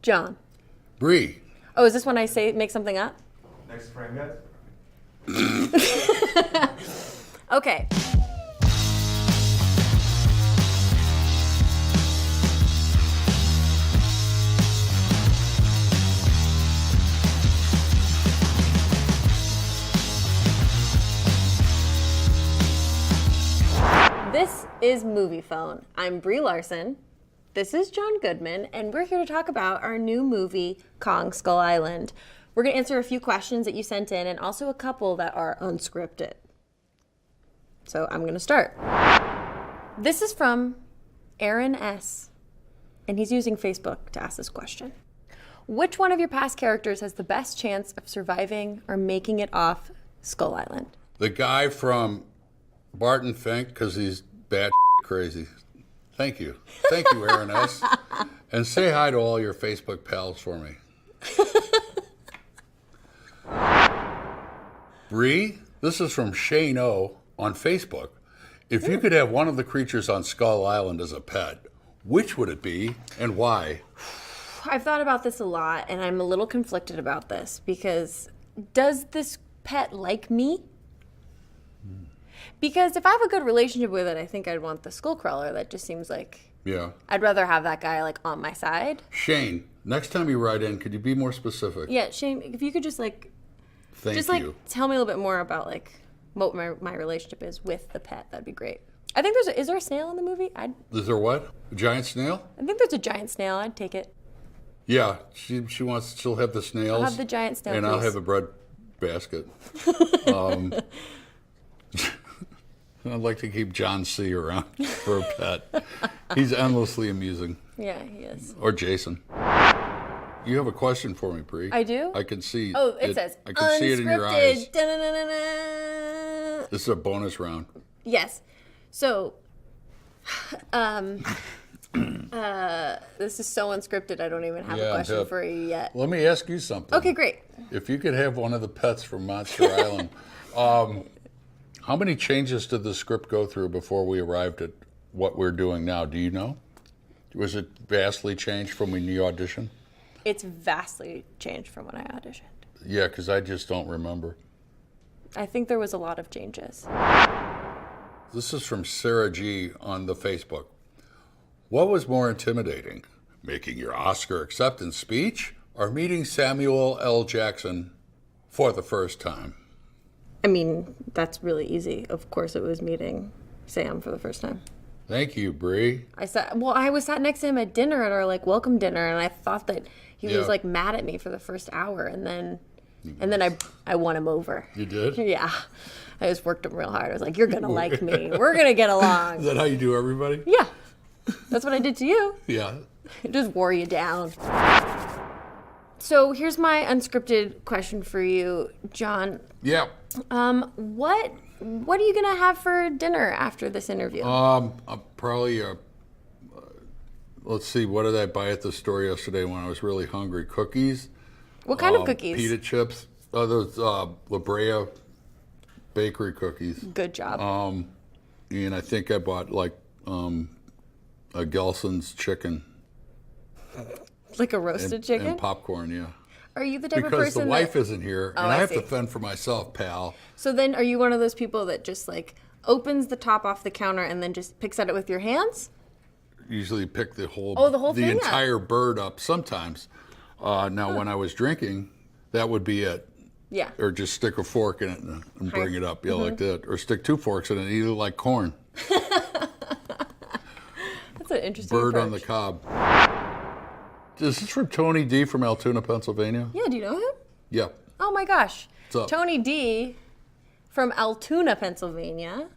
John. Brie. Oh, is this when I say make something up? Next frame, guys. Okay. This is Movie Phone. I'm Brie Larson. This is John Goodman, and we're here to talk about our new movie, Kong Skull Island. We're going to answer a few questions that you sent in and also a couple that are unscripted. So I'm going to start. This is from Aaron S., and he's using Facebook to ask this question. Which one of your past characters has the best chance of surviving or making it off Skull Island? The guy from Barton Fink, because he's bad crazy. Thank you. Thank you, Aaron S. And say hi to all your Facebook pals for me. Bree, this is from Shane O. on Facebook. If you could have one of the creatures on Skull Island as a pet, which would it be and why? I've thought about this a lot, and I'm a little conflicted about this because does this pet like me? Because if I have a good relationship with it, I think I'd want the skull crawler. That just seems like... Yeah. I'd rather have that guy, like, on my side. Shane, next time you write in, could you be more specific? Yeah, Shane, if you could just, like... Thank just, you. like, tell me a little bit more about, like, what my relationship is with the pet. That'd be great. I think there's... Is there a snail in the movie? Is there what? A giant snail? I think there's a giant snail. I'd take it. Yeah, she'll have the snails. I'll have the giant snail, and please. I'll have a bread basket. I'd like to keep John C. around for a pet. He's endlessly amusing. Yeah, he is. Or Jason. You have a question for me, Brie. I do? I can see. Oh, it says, I can see it in your eyes. Da-na-na-na-na. This is a bonus round. Yes. So, this is so unscripted, I don't even have a question for you yet. Let me ask you something. Okay, great. If you could have one of the pets from Monster Island, how many changes did the script go through before we arrived at what we're doing now? Do you know? Was it vastly changed from when you auditioned? It's vastly changed from when I auditioned. Yeah, because I just don't remember. I think there was a lot of changes. This is from Sarah G. on the Facebook. What was more intimidating, making your Oscar acceptance speech or meeting Samuel L. Jackson for the first time? I mean, that's really easy. Of course it was meeting Sam for the first time. Thank you, Brie. I was sat next to him at dinner at our like welcome dinner, and I thought that he was like mad at me for the first hour, and then I won him over. You did? Yeah. I just worked him real hard. I was like, you're gonna like me. We're gonna get along. Is that how you do everybody? Yeah. That's what I did to you. Yeah. It just wore you down. So here's my unscripted question for you, John. Yeah. What are you gonna have for dinner after this interview? Probably, let's see, what did I buy at the store yesterday when I was really hungry? Cookies. What kind of cookies? Pita chips. Those La Brea bakery cookies. Good job. And I think I bought like a Gelson's chicken. Like a roasted chicken? And popcorn, yeah. Are you the type of because person the wife isn't here, and I have see. to fend for myself, pal. So then are you one of those people that just like opens the top off the counter and then just picks at it with your hands? Usually pick the whole thing, entire bird up sometimes. Now, when I was drinking, that would be it. Yeah. Or just stick a fork in it and bring it up, like that. Or stick 2 forks in it and eat it like corn. That's an interesting Bird approach. on the cob. Is this from Tony D. from Altoona, Pennsylvania? Yeah, do you know him? Yeah. Oh my gosh. What's up? Tony D. from Altoona, Pennsylvania.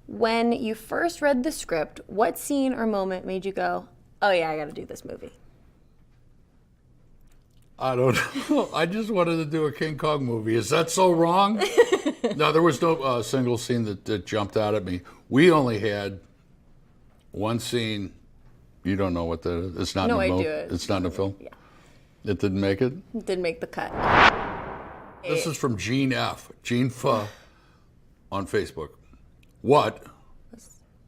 When you first read the script, what scene or moment made you go, oh yeah, I gotta do this movie? I don't know. I just wanted to do a King Kong movie. Is that so wrong? No, there was no single scene that jumped out at me. We only had one scene. You don't know what that is? It's not No, in the I movie. do it. It's not in the film? Yeah. It didn't make it? It didn't make the cut. This is from Gene F. Gene F. on Facebook. What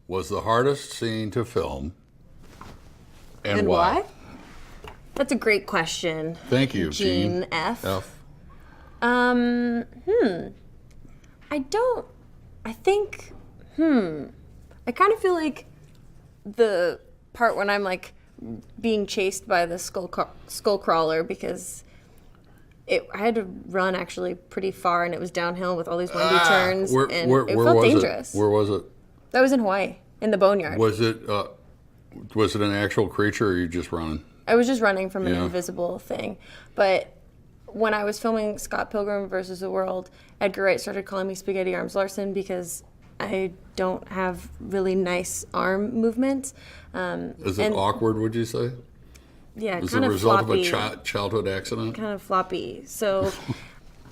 was the hardest scene to film and why? That's a great question. Thank you, Gene F. I kind of feel like the part when I'm like being chased by the skull crawler, because I had to run actually pretty far, and it was downhill with all these windy turns, and it felt dangerous. Where was it? That was in Hawaii, in the boneyard. Was it an actual creature, or are you just running? I was just running from an invisible thing. But when I was filming Scott Pilgrim versus the World, Edgar Wright started calling me Spaghetti Arms Larson because I don't have really nice arm movements. Is it awkward, would you say? Yeah, As kind a of result floppy. of a childhood accident? Kind of floppy. So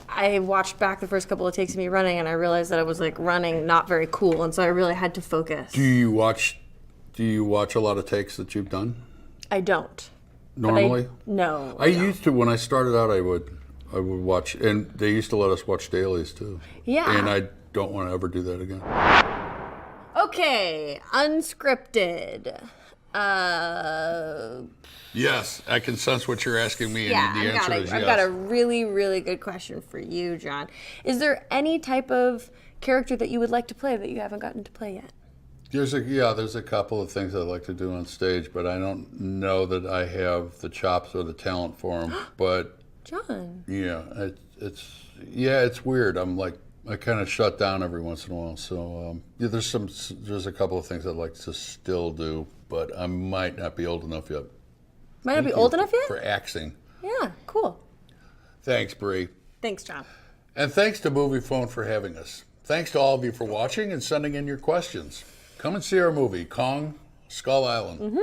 I watched back the first couple of takes of me running, and I realized that I was like running not very cool, and so I really had to focus. Do you watch a lot of takes that you've done? I don't. Normally? No. I used to. When I started out, I would watch, and they used to let us watch dailies too. Yeah. And I don't want to ever do that again. Okay, unscripted. Yes, I can sense what you're asking me, Yeah, and the answer is yes. I've got a really, really good question for you, John. Is there any type of character that you would like to play that you haven't gotten to play yet? There's a couple of things I'd like to do on stage, but I don't know that I have the chops or the talent for them. But John. yeah, it's weird. I kind of shut down every once in a while. So there's a couple of things I'd like to still do, but I might not be old enough yet. Might not be old enough yet? For acting. Yeah, cool. Thanks, Brie. Thanks, John. And thanks to Movie Phone for having us. Thanks to all of you for watching and sending in your questions. Come and see our movie, Kong Skull Island.